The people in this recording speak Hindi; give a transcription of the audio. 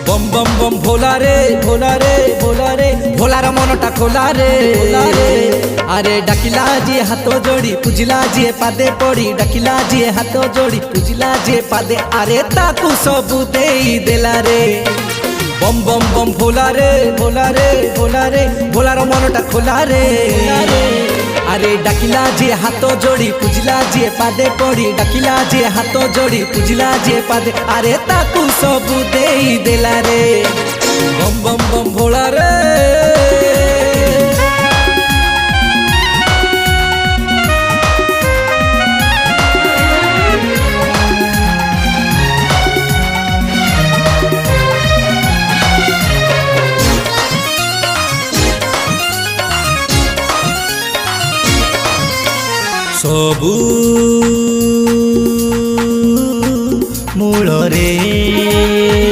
बम बम बम भोला रे भोला रे भोला रे भोलार मनटा खोला रे अरे डाकिला जी हाथ जोड़ी पूजिला जी पादे पड़ी डाकिला जी हाथ जोड़ी पूजिला जी पादे अरे ताकू सबू देई देला रे बम बम बम भोला रे भोला रे भोला रे भोलार मनटा खोला रे अरे डाकिला जी हाथ जोड़ी पूजिला जी पादे पड़ी डाकिला जी हाथ जोड़ी पूजिला जी पादे अरे ताकू सबू देई देला रे बम बम बम भोला रे सबू मूल रे